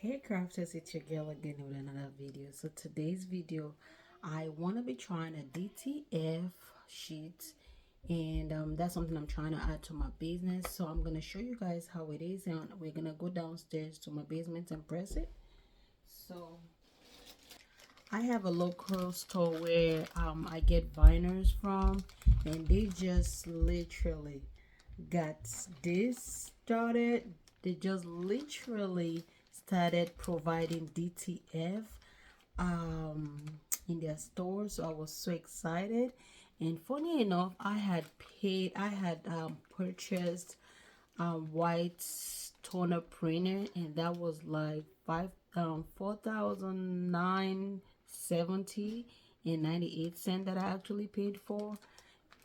Hey crafters, it's your girl again with another video. So today's video, I want to be trying a DTF sheet, and that's something I'm trying to add to my business. So I'm going to show you guys how it is, and we're going to go downstairs to my basement and press it. So I have a local store where I get viners from, and they just literally got this started. They just literally started providing DTF um in their store, so I was so excited. And funny enough, I had purchased white toner printer, and that was like 4,970 and 98 cents that I actually paid for.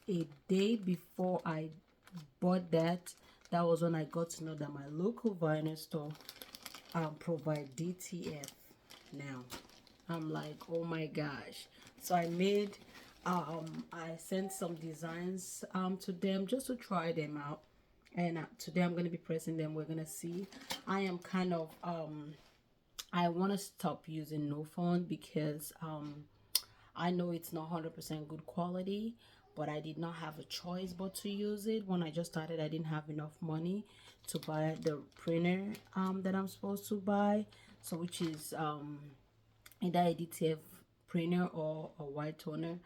A day before I bought that, that was when I got to know that my local vinyl store provide DTF. Now I'm like, oh my gosh. So I sent some designs to them just to try them out, and today I'm going to be pressing them. We're going to see. I am kind of I want to stop using Nufun because I know it's not 100% good quality, but I did not have a choice but to use it. When I just started, I didn't have enough money to buy the printer that I'm supposed to buy, so which is either a DTF printer or a white toner.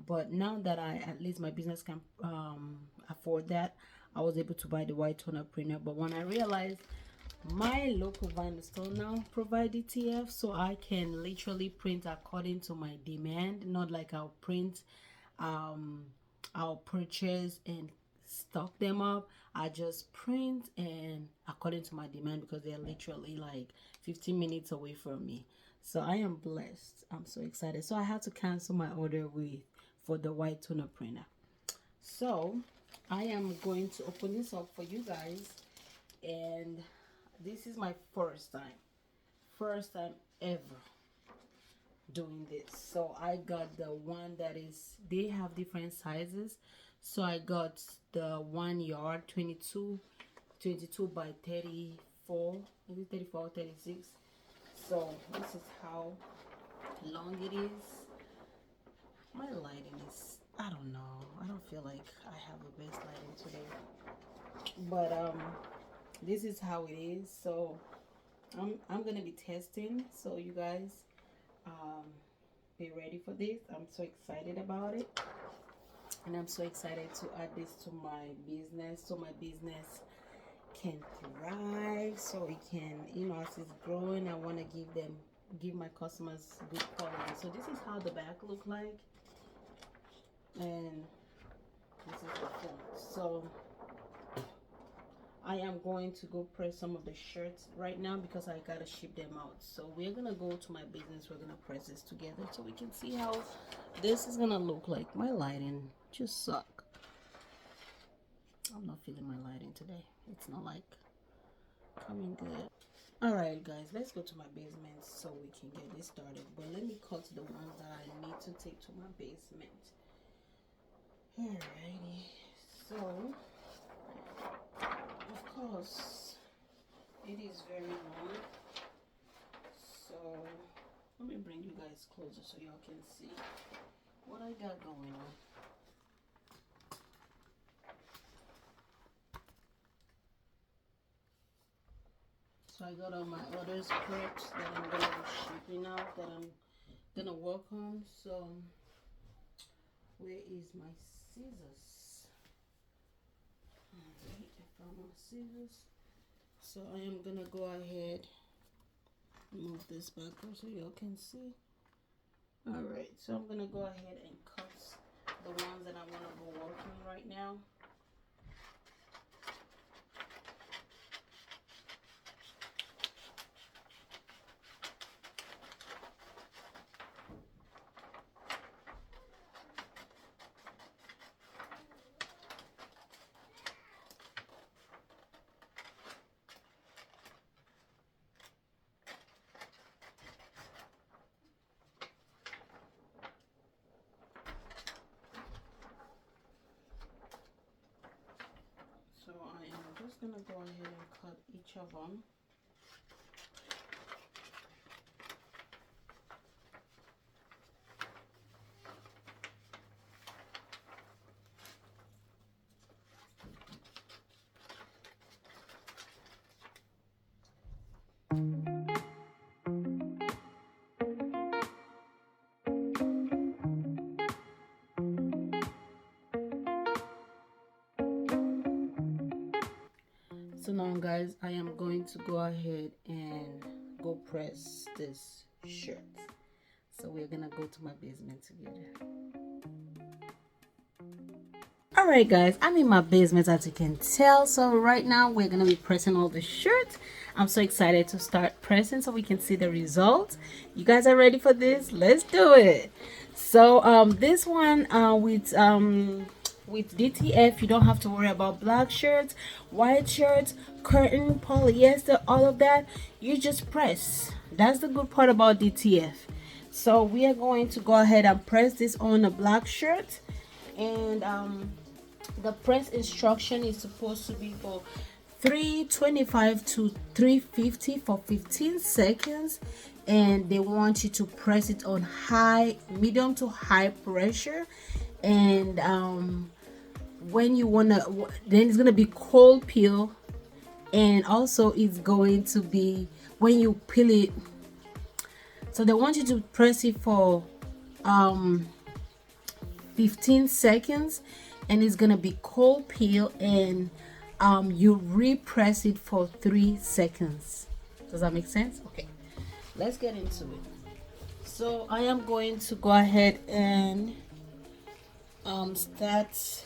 But now that I, at least my business can afford that, I was able to buy the white toner printer. But when I realized my local vinyl store now provide DTF, so I can literally print according to my demand, not like um I'll purchase and stock them up. I just print and according to my demand, because they're literally like 15 minutes away from me. So I am blessed. I'm so excited. So I had to cancel my order for the white toner printer. So I am going to open this up for you guys, and this is my first time ever doing this. So I got the one that is, they have different sizes. So I got the 1 yard 22 by 34, is it 34 or 36? So this is how long it is. My lighting is, I don't know, I don't feel like I have the best lighting today, but this is how it is. So I'm gonna be testing, so you guys be ready for this. I'm so excited about it, and I'm so excited to add this to my business, so my business can thrive, so it can, as it's growing, I want to give my customers good quality. So this is how the back look like, and this is the front. So I am going to go press some of the shirts right now because I gotta ship them out. So we're gonna go to my business, we're gonna press this together so we can see how this is gonna look like. My lighting just suck. I'm not feeling my lighting today. It's not like coming good. Alright guys, let's go to my basement so we can get this started. But let me cut the ones that I need to take to my basement. Alrighty, so of course it is very long, so let me bring you guys closer so y'all can see what I got going on. So I got all my other scripts that I'm gonna be shipping out, that I'm gonna work on. So where is my scissors? Alright, I found my scissors. So I am gonna go ahead and move this backward so y'all can see. Alright, so I'm gonna go ahead and cut the ones that I wanna go working right now. So I am just gonna go ahead and cut each of them. moving on, guys, I am going to go ahead and go press this shirt. So we're gonna go to my basement together. All right, guys, I'm in my basement, as you can tell. So right now we're gonna be pressing all the shirts. I'm so excited to start pressing so we can see the results. You guys are ready for this? Let's do it. So this one with DTF, you don't have to worry about black shirts, white shirts, curtain, polyester, all of that. You just press. That's the good part about DTF. So we are going to go ahead and press this on a black shirt, and the press instruction is supposed to be for 325 to 350 for 15 seconds, and they want you to press it on high, medium to high pressure. And when you wanna, then it's gonna be cold peel, and also it's going to be when you peel it. So they want you to press it for 15 seconds, and it's gonna be cold peel, and you repress it for 3 seconds. Does that make sense? Okay, let's get into it. So I am going to go ahead and start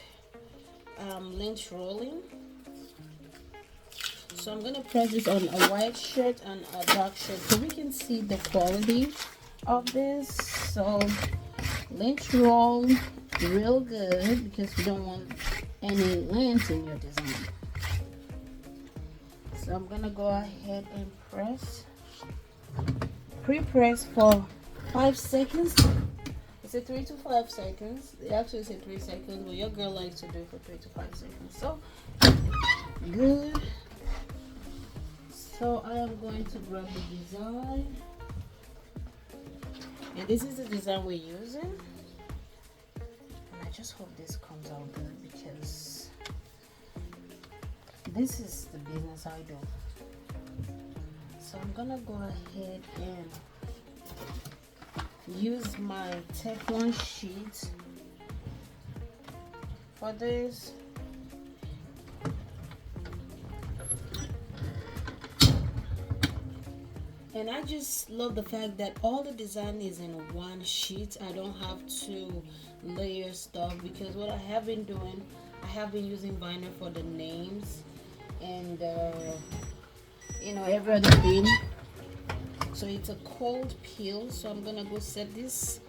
lint rolling. So I'm gonna press this on a white shirt and a dark shirt so we can see the quality of this. So lint roll real good, because we don't want any lint in your design. So I'm gonna go ahead and press, pre-press for 5 seconds. It's a 3 to 5 seconds. They actually say 3 seconds, but your girl likes to do it for 3 to 5 seconds. So good. So I am going to grab the design, and this is the design we're using. And I just hope this comes out good, because this is the business I do. So I'm gonna go ahead and use my Teflon sheet for this. And I just love the fact that all the design is in one sheet. I don't have to layer stuff, because what I have been doing, I have been using vinyl for the names and you know, every other thing. So it's a cold peel, so I'm gonna go set this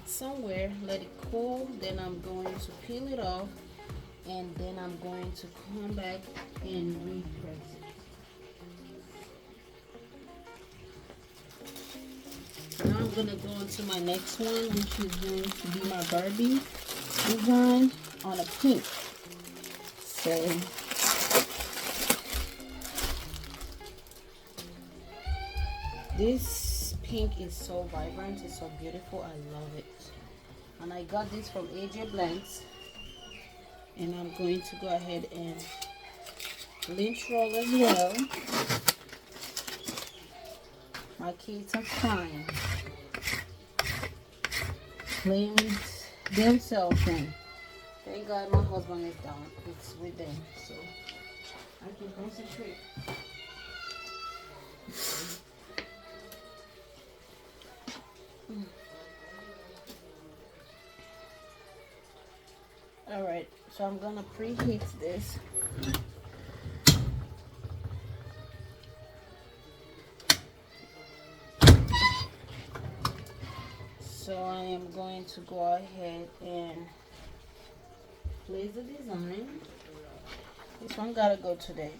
somewhere, let it cool, then I'm going to peel it off, and then I'm going to come back and repress it. Now I'm gonna go on to my next one, which is going to be my Barbie design on a pink. So this pink is so vibrant, it's so beautiful, I love it. And I got this from AJ Blanks, and I'm going to go ahead and lint roll as well. My kids are crying, playing with themselves, and thank God my husband is down. It's with them, so I can concentrate. Alright, so I'm gonna preheat this. So I am going to go ahead and place the design. This one gotta go today.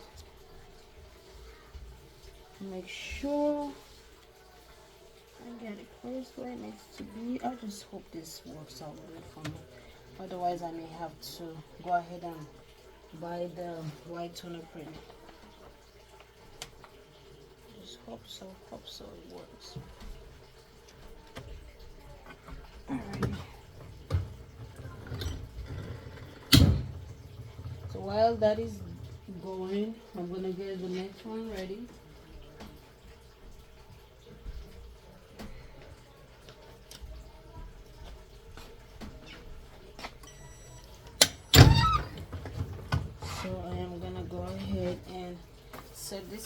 Make sure I get it placed where it needs to be. I just hope this works out good for me. Otherwise I may have to go ahead and buy the white toner print. Just hope so it works. Alright. So while that is going, I'm gonna get the next one ready. So I am gonna go ahead and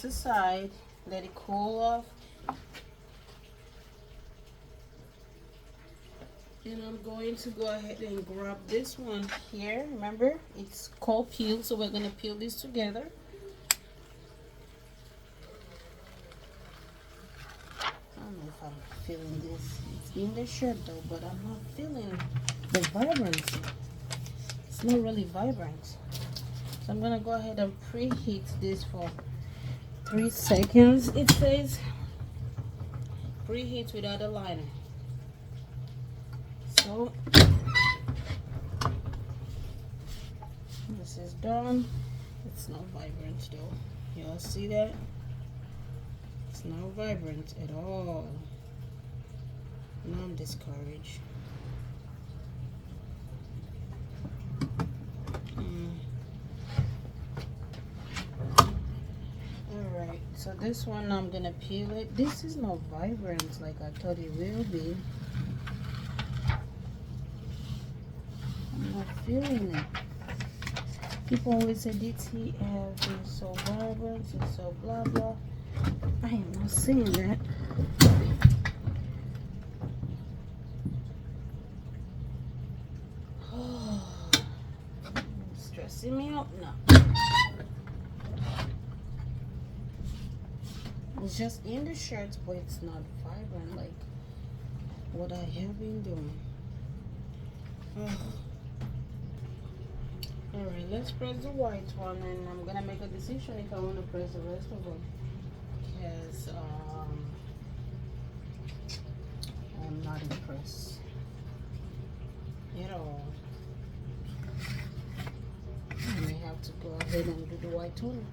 this aside, let it cool off. And I'm going to go ahead and grab this one here. Remember, it's called peel, so we're going to peel this together. I don't know if I'm feeling this. It's in the shirt though, but I'm not feeling the vibrancy. It's not really vibrant. So I'm going to go ahead and preheat this for 3 seconds. It says preheat without a liner. So this is done. It's not vibrant though. Y'all see that? It's not vibrant at all. Now I'm discouraged. Alright, so this one I'm gonna peel it. This is not vibrant like I thought it will be. I'm not feeling it. People always say DTF is so vibrant, it's so blah blah. I am not seeing that. Stressing me out now. It's just in the shirts, but it's not vibrant like what I have been doing. Alright, let's press the white one, and I'm gonna make a decision if I want to press the rest of them, because I'm not impressed at all. I may have to go ahead and do the white one.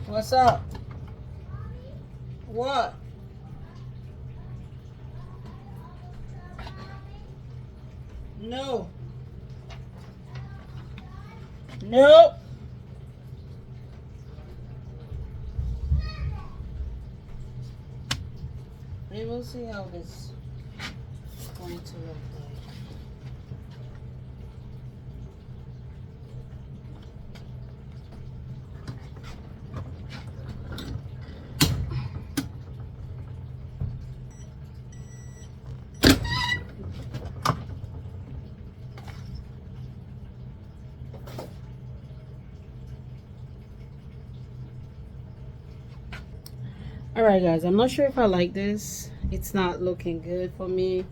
What's up? What? No. Nope. We will see how this is going to look like. Alright guys, I'm not sure if I like this. It's not looking good for me.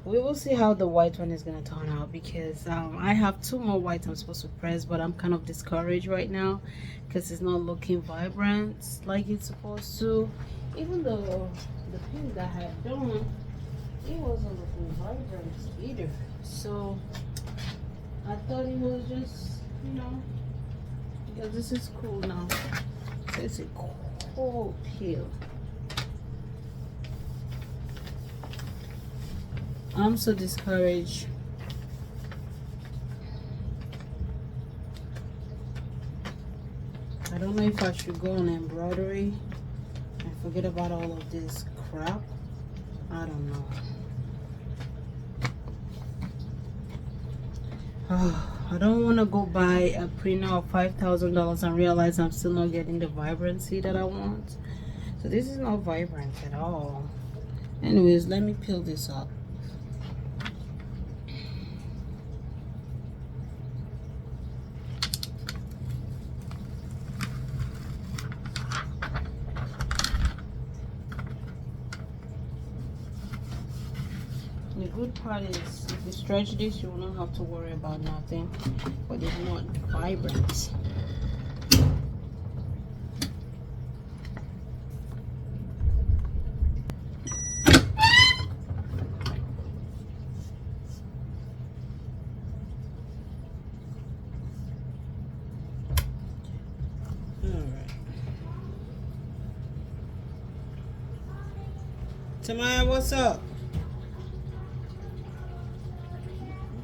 We will see how the white one is going to turn out, because I have 2 more whites I'm supposed to press, but I'm kind of discouraged right now because it's not looking vibrant like it's supposed to. Even though the pink that I had done, it wasn't looking vibrant either. So I thought it was just, you know, because this is cool now. So it's a cold peel. I'm so discouraged. I don't know if I should go on embroidery and forget about all of this crap. I don't know. I don't want to go buy a printer of $5,000 and realize I'm still not getting the vibrancy that I want. So this is not vibrant at all. Anyways, let me peel this up. The good part is if you stretch this, you will not have to worry about nothing, but it's not vibrant. Tamaya, what's up?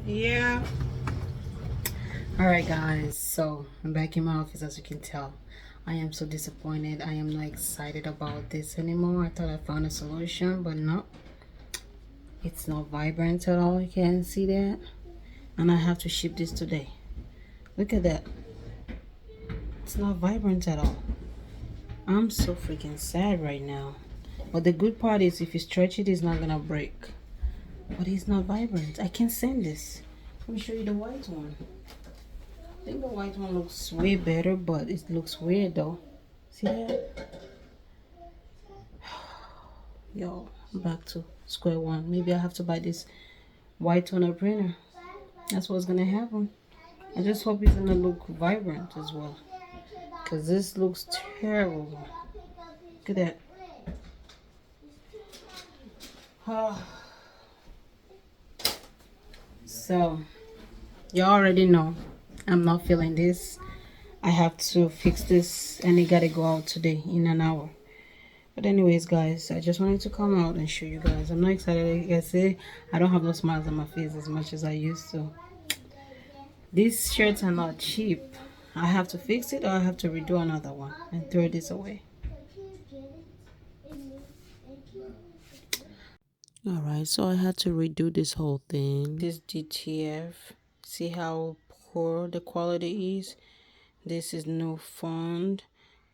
Yeah. Alright guys, so I'm back in my office. As you can tell, I am so disappointed. I am not excited about this anymore. I thought I found a solution, but no, it's not vibrant at all. You can see that, and I have to ship this today. Look at that. It's not vibrant at all. I'm so freaking sad right now. But the good part is if you stretch it, it's not gonna break. But it's not vibrant. I can send this. Let me show you the white one. I think the white one looks way better, but it looks weird though. See that? Yo, I'm back to square one. Maybe I have to buy this white toner printer. That's what's gonna happen. I just hope it's gonna look vibrant as well, because this looks terrible. Look at that. So you already know I'm not feeling this. I have to fix this, and it gotta go out today in an hour. But anyways guys, I just wanted to come out and show you guys. I'm not excited. Like I say, I don't have no smiles on my face as much as I used to. These shirts are not cheap. I have to fix it, or I have to redo another one and throw this away. Alright, so I had to redo this whole thing. This DTF, see how poor the quality is. This is Nufun,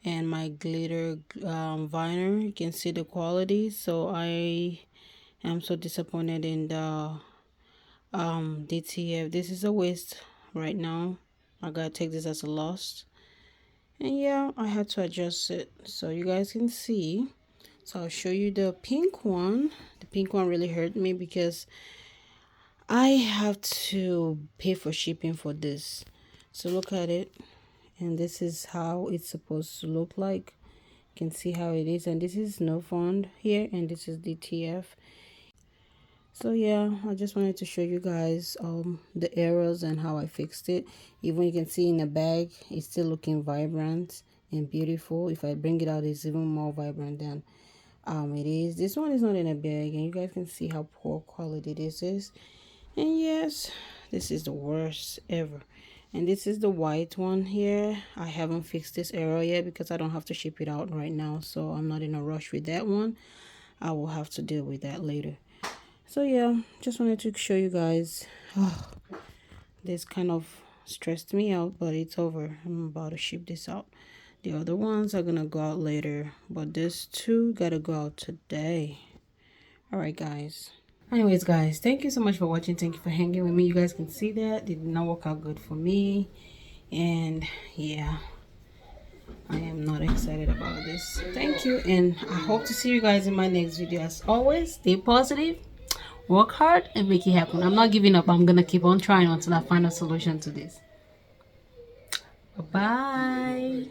and my glitter vinyl. You can see the quality. So I am so disappointed in the DTF. This is a waste right now. I gotta take this as a loss. And yeah, I had to adjust it so you guys can see. So I'll show you the pink one. The pink one really hurt me because I have to pay for shipping for this. So look at it, and this is how it's supposed to look like. You can see how it is, and this is Nufun here, and this is DTF. So yeah, I just wanted to show you guys the errors and how I fixed it. Even you can see in the bag, it's still looking vibrant and beautiful. If I bring it out, it's even more vibrant than it is. This one is not in a bag, and you guys can see how poor quality this is. And yes, this is the worst ever. And this is the white one here. I haven't fixed this error yet because I don't have to ship it out right now, so I'm not in a rush with that one. I will have to deal with that later. So yeah, just wanted to show you guys. This kind of stressed me out, but it's over. I'm about to ship this out. The other ones are gonna go out later, but this two gotta go out today. All right guys, anyways guys, thank you so much for watching. Thank you for hanging with me. You guys can see that it did not work out good for me, and yeah, I am not excited about this. Thank you, and I hope to see you guys in my next video. As always, stay positive, work hard, and make it happen. I'm not giving up. I'm gonna keep on trying until I find a solution to this. Bye.